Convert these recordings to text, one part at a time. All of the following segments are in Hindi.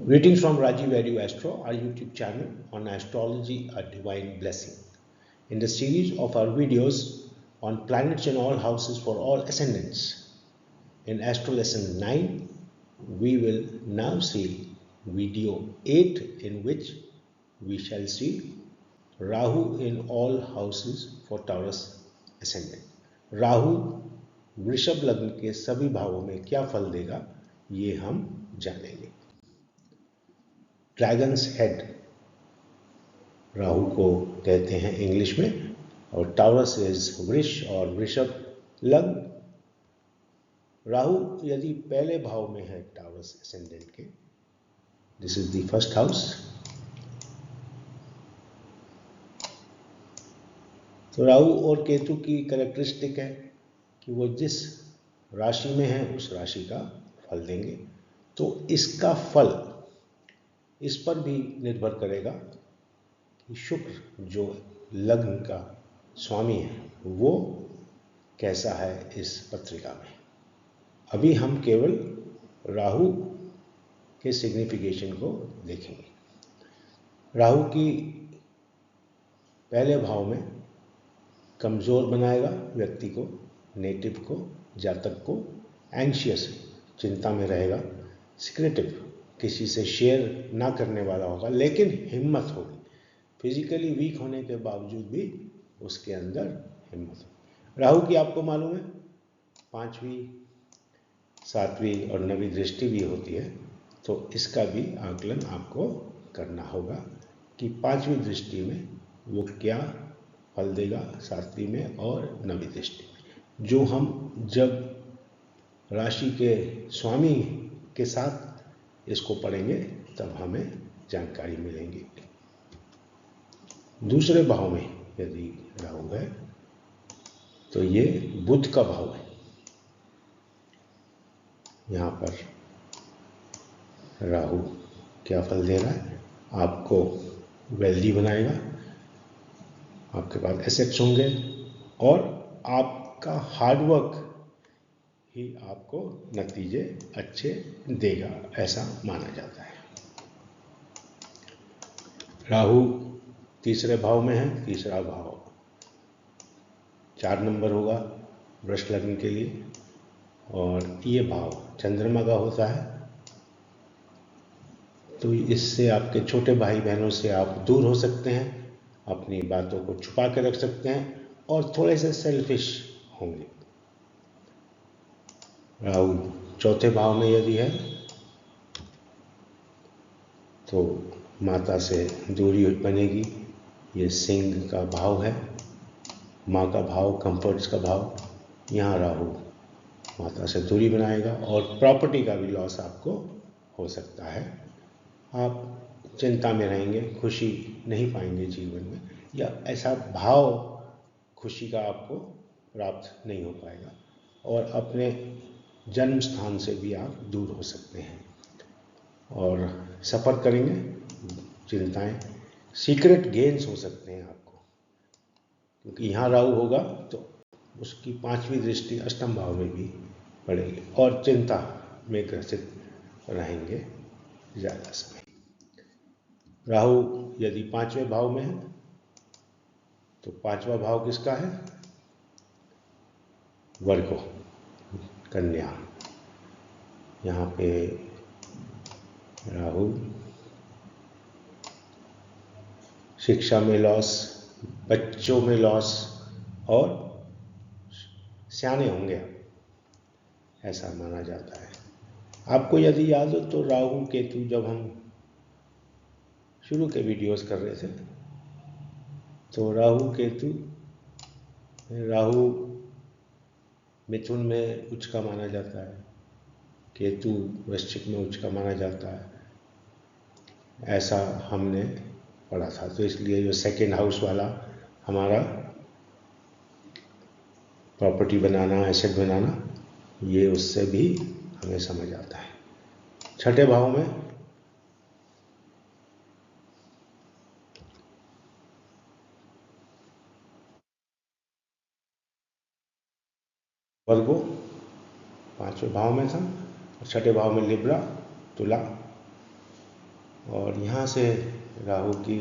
Greetings from Rajiv Value Astro, our YouTube channel on astrology, a divine blessing. In the series of our videos on planets in all houses for all ascendants, in Astro Lesson 9, we will now see video 8, in which we shall see Rahu in all houses for Taurus ascendant. Rahu वृषभ लग्न के सभी भावों में क्या फल देगा, ये हम जानेंगे। ड्रैगन्स हेड राहु को कहते हैं इंग्लिश में, और टाउरस इज वृष और वृषभ लग्न। राहु यदि पहले भाव में है टाउरस एसेंडेंट के, this is the first house, तो राहु और केतु की कैरेक्टरिस्टिक है कि वो जिस राशि में है उस राशि का फल देंगे। तो इसका फल इस पर भी निर्भर करेगा कि शुक्र जो लग्न का स्वामी है वो कैसा है इस पत्रिका में। अभी हम केवल राहु के सिग्निफिकेशन को देखेंगे। राहु की पहले भाव में कमज़ोर बनाएगा व्यक्ति को, नेटिव को, जातक को, एंशियस चिंता में रहेगा, सिक्रेटिव किसी से शेयर ना करने वाला होगा, लेकिन हिम्मत होगी, फिजिकली वीक होने के बावजूद भी उसके अंदर हिम्मत होगी। राहु की आपको मालूम है 5वीं, 7वीं और 9वीं दृष्टि भी होती है, तो इसका भी आकलन आपको करना होगा कि 5वीं दृष्टि में वो क्या फल देगा, 7वीं में और 9वीं दृष्टि में, जो हम जब राशि के स्वामी के साथ इसको पढ़ेंगे तब हमें जानकारी मिलेंगी। दूसरे भाव में यदि राहु है तो ये बुध का भाव है। यहाँ पर राहु क्या फल दे रहा है, आपको वेल्दी बनाएगा, आपके पास एसेट्स होंगे और आपका हार्डवर्क ही आपको नतीजे अच्छे देगा, ऐसा माना जाता है। राहु तीसरे भाव में है, तीसरा भाव 4 नंबर होगा वृष लग्न के लिए, और ये भाव चंद्रमा का होता है। तो इससे आपके छोटे भाई बहनों से आप दूर हो सकते हैं, अपनी बातों को छुपा के रख सकते हैं और थोड़े से सेल्फिश होंगे। राहु चौथे भाव में यदि है तो माता से दूरी बनेगी, ये सिंह का भाव है, माँ का भाव, कंफर्ट्स का भाव। यहाँ राहु माता से दूरी बनाएगा और प्रॉपर्टी का भी लॉस आपको हो सकता है। आप चिंता में रहेंगे, खुशी नहीं पाएंगे जीवन में, या ऐसा भाव खुशी का आपको प्राप्त नहीं हो पाएगा, और अपने जन्म स्थान से भी आप दूर हो सकते हैं और सफ़र करेंगे, चिंताएं, सीक्रेट गेन्स हो सकते हैं आपको, क्योंकि यहाँ राहु होगा तो उसकी 5वीं दृष्टि अष्टम भाव में भी पड़ेगी और चिंता में ग्रसित रहेंगे ज़्यादा समय। राहु यदि 5वें भाव में है तो 5वां भाव किसका है, वर्गो, कन्या। यहाँ पे राहु शिक्षा में लॉस, बच्चों में लॉस, और सियाने होंगे ऐसा माना जाता है। आपको यदि याद हो तो राहु केतु जब हम शुरू के वीडियोस कर रहे थे तो राहु केतु, राहु मिथुन में उच्च का माना जाता है, केतु वृश्चिक में उच्च का माना जाता है, ऐसा हमने पढ़ा था। तो इसलिए जो सेकेंड हाउस वाला हमारा प्रॉपर्टी बनाना, एसेट बनाना, ये उससे भी हमें समझ आता है। छठे भाव में वर्गो 5वें भाव में था, और छठे भाव में लिब्रा, तुला, और यहाँ से राहु की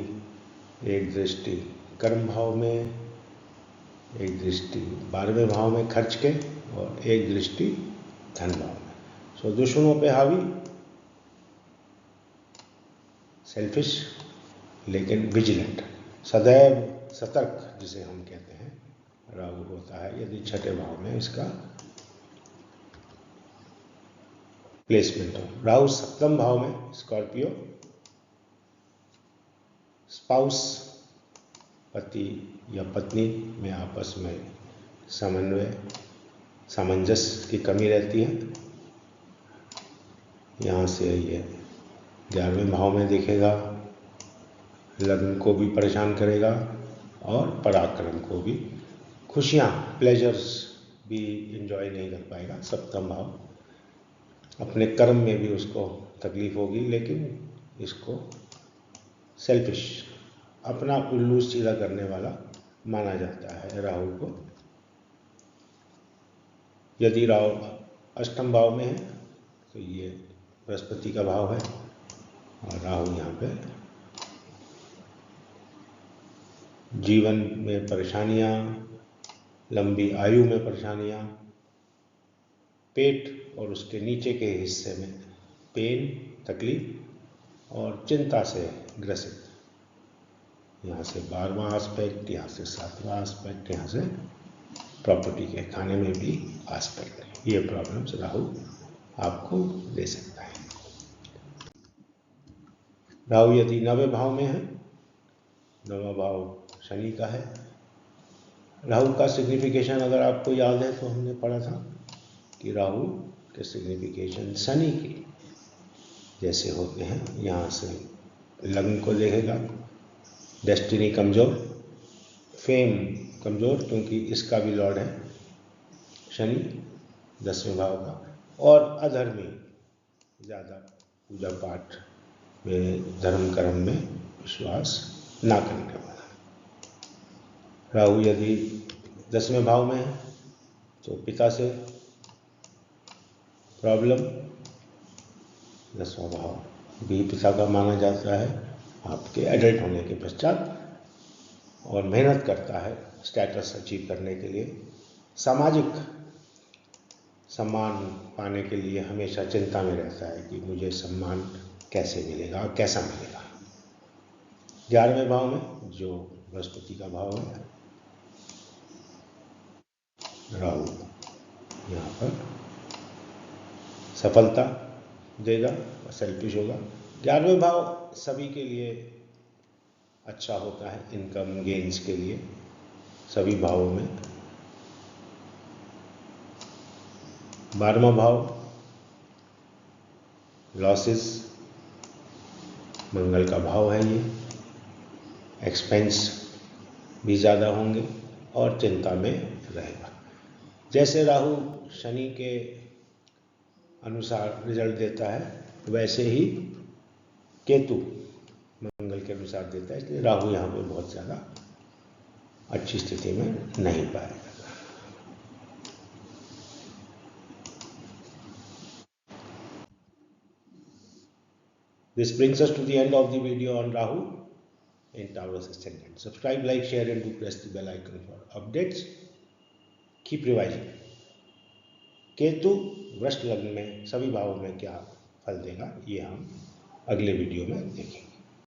एक दृष्टि कर्म भाव में, एक दृष्टि 12वें भाव में खर्च के, और एक दृष्टि धन भाव में। सो दुश्मनों पे हावी, सेल्फिश लेकिन विजिलेंट, सदैव सतर्क जिसे हम कहते हैं, राहु होता है यदि छठे भाव में इसका प्लेसमेंट हो। राहु सप्तम भाव में स्कॉर्पियो, स्पाउस पति या पत्नी में आपस में समन्वय, सामंजस्य की कमी रहती है। यहाँ से ये 11वें भाव में दिखेगा, लग्न को भी परेशान करेगा और पराक्रम को भी, खुशियाँ प्लेजर्स भी एंजॉय नहीं कर पाएगा। सप्तम भाव, अपने कर्म में भी उसको तकलीफ होगी, लेकिन इसको सेल्फिश, अपना उल्लू सीधा करने वाला माना जाता है राहु को। यदि राहु अष्टम भाव में है तो ये बृहस्पति का भाव है, और राहु यहाँ पे जीवन में परेशानियाँ, लंबी आयु में परेशानियाँ, पेट और उसके नीचे के हिस्से में पेन, तकलीफ और चिंता से ग्रसित। यहाँ से 12वां एस्पेक्ट, यहाँ से 7वां एस्पेक्ट, यहाँ से प्रॉपर्टी के खाने में भी एस्पेक्ट। ये प्रॉब्लम्स राहु आपको दे सकता है। राहु यदि 9वें भाव में है, 9वां भाव शनि का है। राहु का सिग्निफिकेशन अगर आपको याद है तो हमने पढ़ा था कि राहु के सिग्निफिकेशन शनि के जैसे होते हैं। यहाँ से लग्न को देखेगा, डेस्टिनी कमज़ोर, फेम कमज़ोर, क्योंकि इसका भी लॉर्ड है शनि 10वें भाव का, और अधर्मी, ज़्यादा पूजा पाठ में, धर्म कर्म में विश्वास ना करने वाला। राहु यदि 10वें भाव में है तो पिता से प्रॉब्लम, 10वां भाव भी पिता का माना जाता है आपके एडल्ट होने के पश्चात, और मेहनत करता है स्टेटस अचीव करने के लिए, सामाजिक सम्मान पाने के लिए हमेशा चिंता में रहता है कि मुझे सम्मान कैसे मिलेगा, कैसा मिलेगा। 11वें भाव में जो बृहस्पति का भाव है, राहु यहाँ पर सफलता देगा और सेल्फिश होगा। 11वें भाव सभी के लिए अच्छा होता है, इनकम गेन्स के लिए सभी भावों में। 12वां भाव लॉसेस, मंगल का भाव है ये, एक्सपेंस भी ज़्यादा होंगे और चिंता में रहेगा। जैसे राहु शनि के अनुसार रिजल्ट देता है, वैसे ही केतु मंगल के अनुसार देता है, इसलिए राहु यहाँ पे बहुत ज़्यादा अच्छी स्थिति में नहीं पाएगा। This brings us to the end of the video on Rahu in Taurus Ascendant. Subscribe, like, share and do press the bell icon for updates. Keep revising. Ketu वृष लग्न में सभी भावों में क्या फल देगा, ये हम अगले वीडियो में देखेंगे।